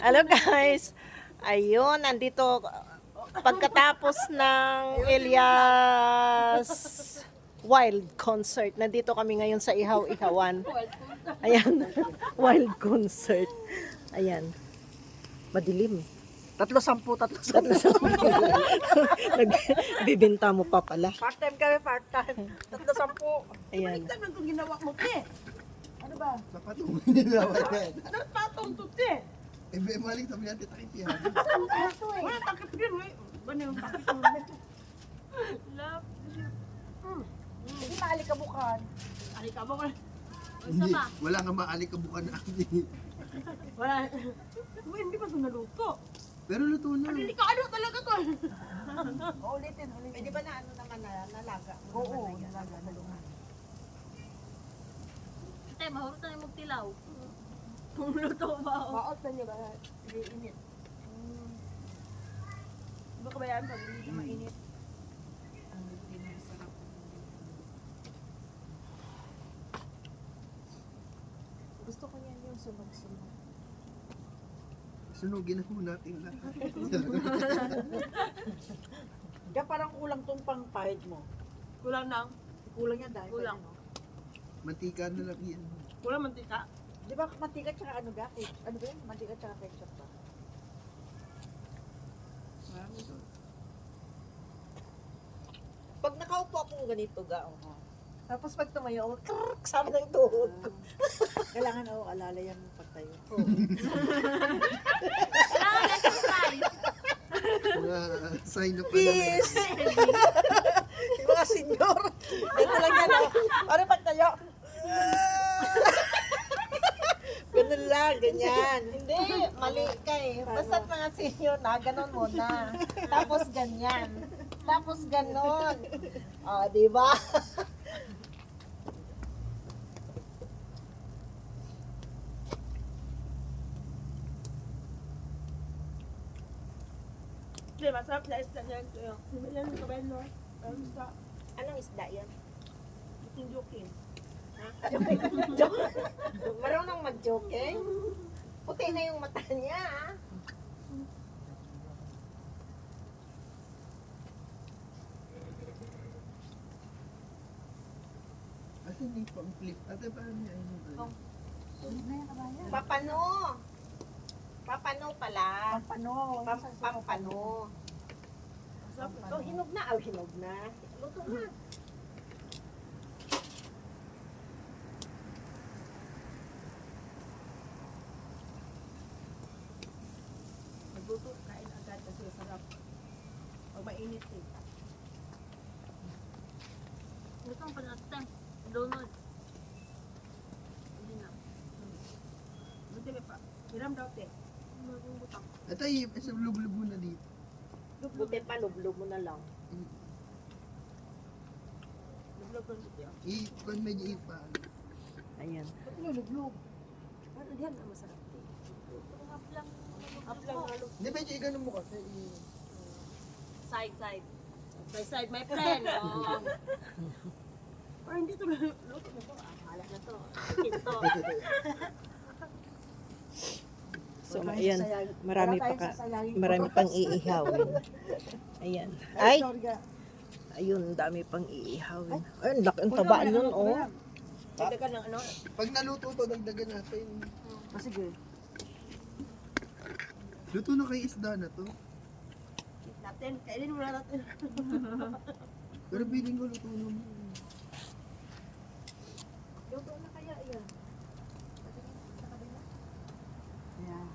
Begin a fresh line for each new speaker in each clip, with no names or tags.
Hello guys. Ayun, nandito pagkatapos ng Elias Wild Concert. Nandito kami ngayon sa Ihaw-Ihawan. Ayan, Wild Concert. Ayan. Madilim eh.
310.
Nagbibinta mo pa pala.
Part-time kami, part-time. 310.
Ayan.
Balik naman itong ginawa mo, te. Ano ba?
Sapat mo nila yan.
Nagpatong to, te.
Eh, be, maling sabi natin takip yan.
Wala, takip yun, eh. Ano yung takip mo? Love. Hindi maalikabukan. Alikabukan.
Hindi, wala nga maalikabukan na akin.
Wala. Uy, hindi pa ito naluto.
Pero luto na.
Hindi ka ano talaga to. Ulitin.
Pwede ba na ano naman na nalaga?
Oo, nalaga.
Ate, mahurot na yung magtilaw. Kung luto ba ako?
Maot na niya ba? Iinit. Baka ba yan pag hindi na mainit?
Gusto ko yan yung sunog-sunog.
Sunugin na po natin lahat.
Kaya parang kulang tong pangpahid mo. Kulang na. Kulang yan dahil.
Kulang.
Mantika na lang yan.
Kulang mantika. Di ba mantika tsaka ano ga? Ano ba yun? Mantika tsaka ketchup ba?
Marami doon.
Pag nakaupo akong ganito ga, tapos pag tumayo ako, krrrk, sama ng tuhod ko.
Kailangan alalayan mo pagtayo.
Kailangan exercise.
Mga sign of
Peace! Yung mga senyor. Ganito lang yan.
Ano pagtayo?
Ganun lang, ganyan. Hindi, mali ka eh. Basta mga senyor na, ganun muna. Tapos ganyan. Tapos ganun. O, di ba?
Hindi, masarap na isda niyan. Yan yung kabayan mo. Ang isda.
Anong isda yan?
Yung joking.
Joke. Marunong mag-joke eh. Puti na yung mata niya. ah.
Asan yung pang-flip? Ate, paano niya yung ano?
Papano. Papano pala.
Pampano.
Pampano.
Masarap ito.
Oh, hinog na. Oh, hinog na. Luto na.
Magluto, kain agad kasi sarap. Pag mainit eh.
Ito ang panatang. Donut. Hindi na.
Buti may pa. Hiram daw te.
Maging butang.
Ito, isang lublubo na dito.
Buti pa, lublob mo na lang.
Lublog ko dito.
Kung medyo ipa.
Ayan.
Ba't lulublog? Ano diyan ang masarap te?
Haplang.
Aplang halo.
Hindi, medyo igano mo kasi.
Side, side.
My side, my friend. Oh. Parang hindi ito luto na to. Alat na to.
Kinto.
So, ayan. Marami pang iihawin. Ayan. Ay, ayun, dami pang iihawin. Ay, ang laki ang tabaan nun, oh.
Dagdagan ng ano?
Pag naluto to, dagdagan natin.
Sige.
Luto na kay isda na to.
Natin, kainin muna natin.
Pero feeling ko luto na mo.
Luto na kaya yan. Ayan.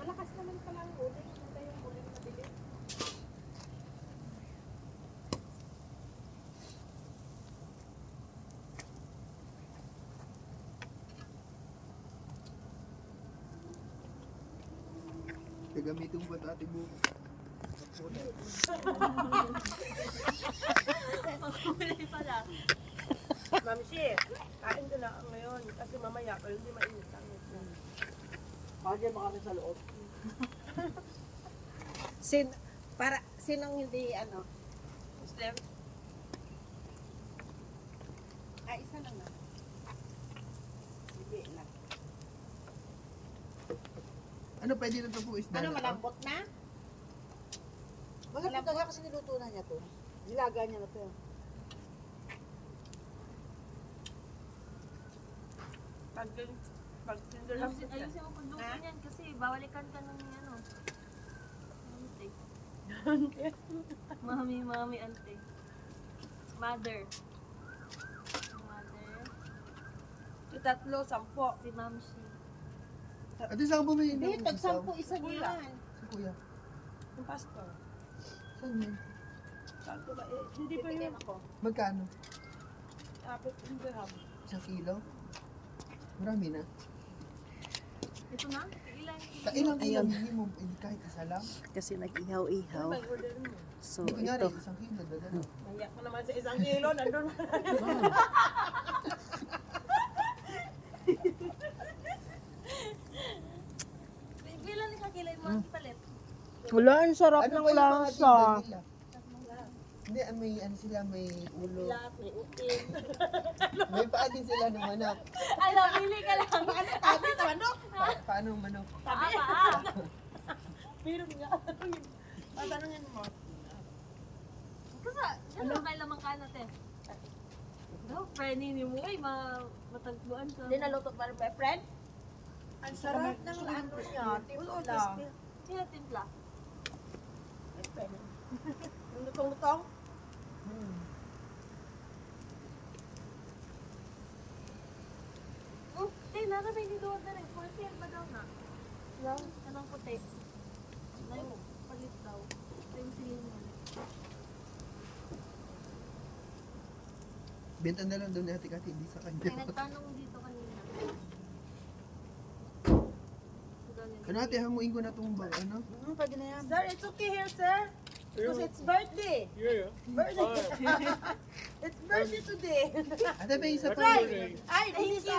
Malakas naman pala ang uling. Hindi yung uling na bili.
Gagamitin mo ba dati mo?
Magkulay pala.
Ma'am Shi, kain ka na ngayon kasi mamaya pero hindi mainit ang ito. Bakit yan makami sa loob?
Sinong hindi, ano?
Muslim?
Isa lang na.
Ano, pwede na ito po isda
Ano,
na to?
malambot na?
Maganda talaga kasi niluto na niya to. Nilaga niya na to.
Pag tinder lang
Ayusin, ayusin mo pagluto
Ha?
niyan kasi bawalikan ka ng ano. Ante. Mami, ante. Mother. Mother.
Yung tatlo, 10.
Si Mamshi.
Ate, saan po may
Hindi,
isaw?
tag-sampu isa niyan.
Si kuya.
Yung pastor.
Saan yan?
Sabi ko ba, hindi pa yun.
Magkano?
Apat yung dirham.
1 kilo? Marami na.
Ito na? Ilan?
Ilang kilo minimum? Eh, kahit isa lang.
Kasi nag-ihaw-ihaw.
May order mo.
So,
Hindi kunyari,
ito.
1 kilo, dala.
Naya ko naman sa 1 kilo, nandun.
Ilan ni kakilay mo ang palit?
Wala, ang sarap
Ano
ng
ba yung mga
lasa.
tinda nila? Hindi, may ano sila, may ulo.
Lahat, may utin.
May paa din sila ng manok.
Alam, pili ka lang.
Sabi sa manok.
Paano ang manok?
Paa.
Pero nga, tanongin mo.
Kasi, ano kay lamang ka natin? No, friendly ni mo ay matagpuan sa...
Hindi naluto pa rin my friend?
Ang sarap ng ano niya, timpla.
Sino timpla?
My friend. Yung lutong-lutong?
Oh, tay, nara may niluwag na rin. For sale ba daw na? Lang? Anong puti? Ay, palit daw. Ito yung silin mo.
Benta na lang doon ni Ate Kati, hindi sa
May
kanya.
nagtanong dito kanina.
Ano ate, hamuin ko na itong bang, ano?
Pwede na yan.
Sir, it's okay here, sir. Because it's birthday.
Yeah,
Birthday. It's birthday today.
Ate, may isa pa.
Right. Ay, this is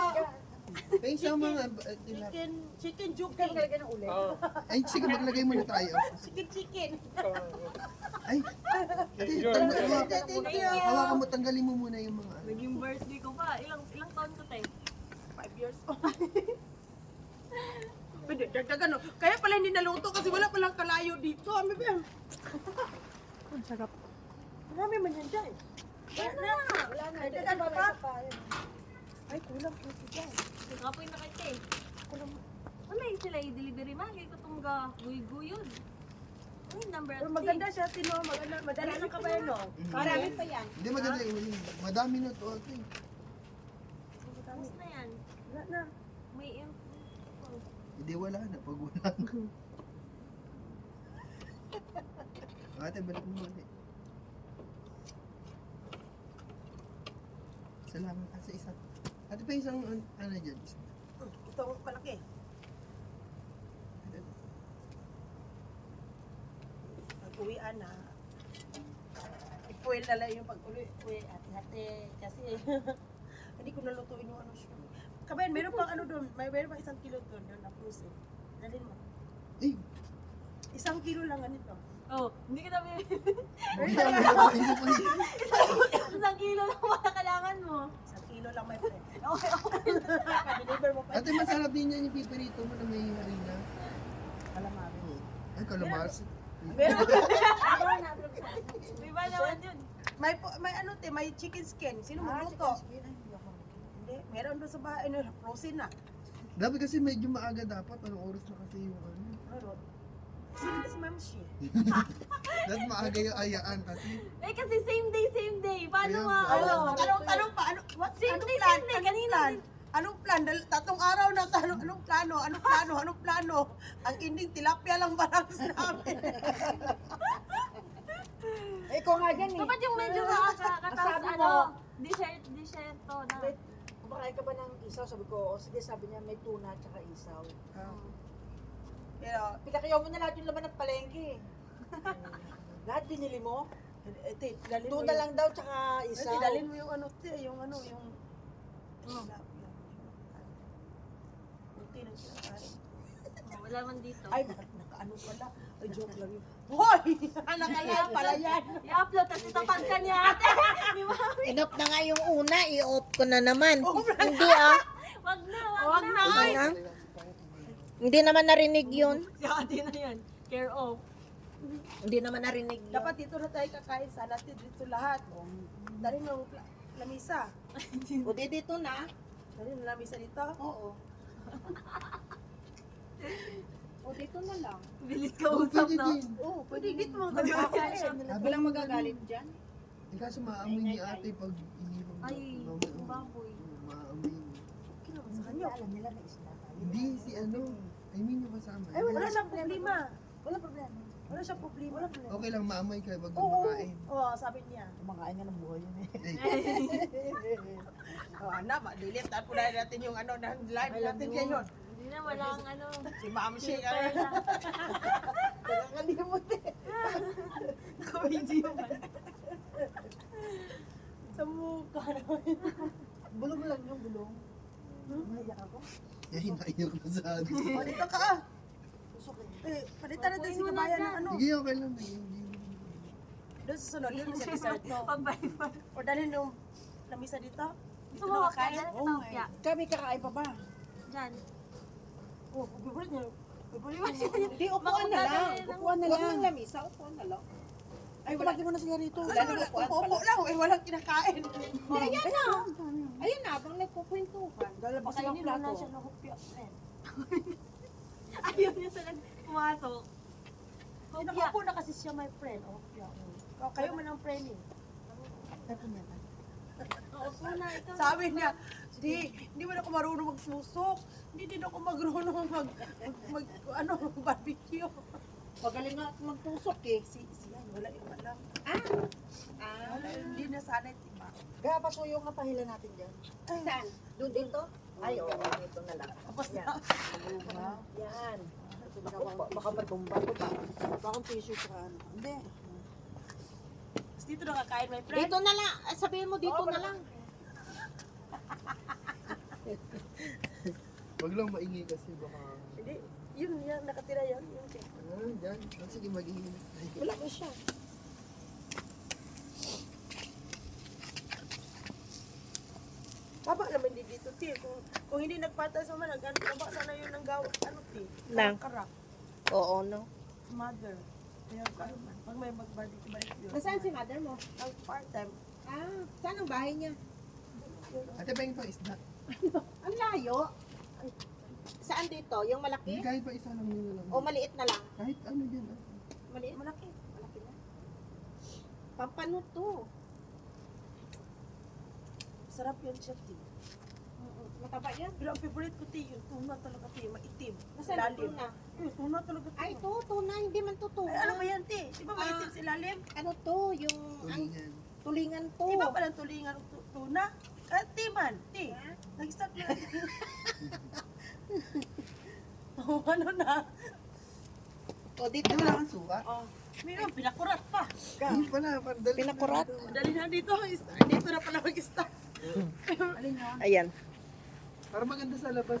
May isa mga,
chicken juke.
ng uli.
ay, sige, maglagay muna tayo.
Chicken.
Ay, ate,
Thank you.
hawakan mo, tanggalin mo muna yung mga, ano.
Naging birthday ko pa. Ilang taon ko tayo?
5 years old. Pwede, dagdagan no. Kaya pala hindi naluto kasi wala palang kalayo dito. Ano ba yan?
Ang sarap.
Marami man yan dyan.
Wala na.
Dagdagan pa pa? Ay, kulang po dyan.
Kapoy na kita eh. Ano yung sila i-delivery man? Kaya ko itong guy-guyod. Ano yung number
Pero maganda siya, Tino. Madala ng kabayan, no?
Marami pa yan.
Hindi madali, madami na to, ate.
Tapos na yan.
Wala na.
May
Hindi, wala na, pag wala na. Ate, balik mo ulit. Salamat kasi isa. Ate, pa isang, ano dyan?
Ito, malaki. Pag-uwian na. I-foil na lang yung pag-uwi. Uwi, hati-hati. Kasi, hindi ko nalutuin yung ano siya. Kabayan, meron pang ano doon. Meron pang 1 kilo doon. Doon na cruise eh. Dalhin mo.
Eh,
1 kilo lang ganito.
Oh, hindi ka namin.
hindi pa
Isang kilo lang wala kailangan mo.
1 kilo lang, my friend.
Okay.
Pa-deliver mo pa.
Ate, masarap din yan yung pipirito mo na may harina.
Calamari.
Ay, kalamas.
Meron.
May ba naman yun?
May ano te, may chicken skin. Sino magluto? Hindi, meron doon sa bahay. Ano, frozen na.
Dapat kasi medyo maaga dapat. Anong oras na kasi yung ano.
Meron. Sino si Ma'am Shi?
Dapat maaga yung ayaan kasi.
Eh kasi same day. Paano
Kaya,
nga?
ano?
Tanong pa, ano, what?
Same
Anong
day,
plan?
same day.
Anong
Kanina
plan?
din.
Anong plan? Tatlong araw na tanong, anong plano? Ang ending, tilapia lang parang namin.
Eh, ikaw nga dyan eh.
Dapat yung medyo nakakatas,
Sabi mo.
ano, desierto na.
Wait, kumakain ka ba ng isaw? Sabi ko, o sige, sabi niya may tuna at saka isaw.
Pero,
Pinakayaw mo na lahat yung laman ng palengke. Lahat binili mo?
ete, dalhin mo
Tuna lang daw tsaka isaw.
dalhin mo yung ano, te, yung Unti na kinakain.
Wala man dito.
Ay, naka-ano pala. Ay, joke lang yun. Hoy! Nakalive pala yan.
I-upload, tapos itapan ka niya ate. Di ba?
Inop na nga yung una, i-off ko na naman.
Oh,
Hindi ah.
Wag na.
Huwag na, ay!
Hindi naman narinig yun.
Si ate na yan. Care of.
Hindi naman narinig yun.
Dapat dito na tayo kakain sa natin dito lahat. Dali na lamisa.
O di dito na.
Dali na lamisa dito.
Oo. O dito na lang.
Bilis ka
Oh,
usap
pwede
na.
din.
Oo,
Pwede dito mo
Sabi ko,
kakain.
walang magagalit dyan.
Eh, kaso maamoy ni ate pag iniwan mo.
Ay,
Mamaya,
baboy.
Maamoy.
Sa kanya.
Hindi, si ano. I mean, yung kasama.
Ay, wala siyang problema.
Wala problema.
Wala siyang problema.
Okay lang, maamoy ka pag
Oo.
kumakain.
Oo, sabi niya.
Kumakain nga ng buhay yun eh.
Oh, ana, delete at pula natin yung ano ng live natin ngayon.
Hindi na, walang ano.
Si Ma'am Shi
Filter na.
Nakakalimot eh.
video man. Sa mukha naman.
Bulong lang yung bulong. Mahiyak ako.
Kaya hinaiyak na sa atin.
O, dito ka ah. Palitan natin si kabayan ng ano.
Sige, okay lang. Hindi.
Doon sa sunod, doon sa dessert.
Pag-bye-bye.
O dalhin yung lamisa dito. Dito
Gusto mo
na
ka
kakain.
dyan kita upya.
Kami kakain pa ba?
Dyan.
Oh, favorite niya.
Hindi, upuan na lang.
Upuan na
Huwag
lang.
ng lamisa, upuan na lang.
Ay, wala.
Lagi mo na siya rito.
Wala nang upuan
Upo
pala.
lang. Eh, walang kinakain.
Ayan na. Ayan na, habang nagkukwentuhan.
Lalabas ng
Pakainin mo na
plato.
siya ng hupya, friend. Ayaw niya talaga pumasok.
Ay, nakaupo na kasi siya, my friend. Oh, yeah. Kayo man ang friend eh.
Opo na, ikaw.
Sabi niya, hindi man ako marunong magsusok. Hindi din ako marunong mag barbecue.
Magaling nga magtusok eh.
Si yan, wala yung alam.
Ah,
Hindi na sanay, diba?
Kaya pasuyo nga pahila natin dyan.
saan? Doon dito? Ay, oo, dito na lang.
Tapos na.
Yan.
Baka matumba ko pa. Baka tissue sa ano. Hindi.
Tapos dito na kakain, my friend.
Dito na lang. Sabihin mo dito na lang.
Wag lang maingay kasi baka...
Hindi, yun, yan, nakatira yan. Yung check.
Dyan. Sige, mag-ingay.
Wala ko siya.
Baba naman din dito, ti. Kung hindi nagpatas naman, baba sana yun ng gawa. Ano, ti?
Nang?
Karak.
Oo, no?
Mother. Kaya pag may mag-barbecue.
Nasaan si mother mo?
Ang part-time.
Ah, saan ang bahay niya?
Ate, pahing pa isda.
Ang layo. Saan dito? Yung malaki?
Kahit pa isa lang yun lang.
O maliit na lang?
Kahit ano dyan.
Maliit?
Malaki.
Malaki na. Pampano to?
Sarap yun siya, ti.
Mataba yan?
Pero ang favorite ko, ti, yung tuna talaga, ti. Maitim.
Nasaan ang tuna?
Tuna talaga, ti.
Ay, to, tuna. Hindi man to tuna.
Ay, ano ba yan, ti? Di ba maitim sa ilalim?
Ano to? Yung ang
Tulingan.
tulingan to.
Di ba palang tulingan ng tuna? Ti man, ti. Nag-start na. Oh, ano na?
O, dito
Hindi, wala kang suka.
Oh, mayroon, pinakurat pa.
Hindi pala. Dali.
Pinakurat.
Dali na dito. Dito na pala mag-start.
Ayan.
Para maganda sa labas.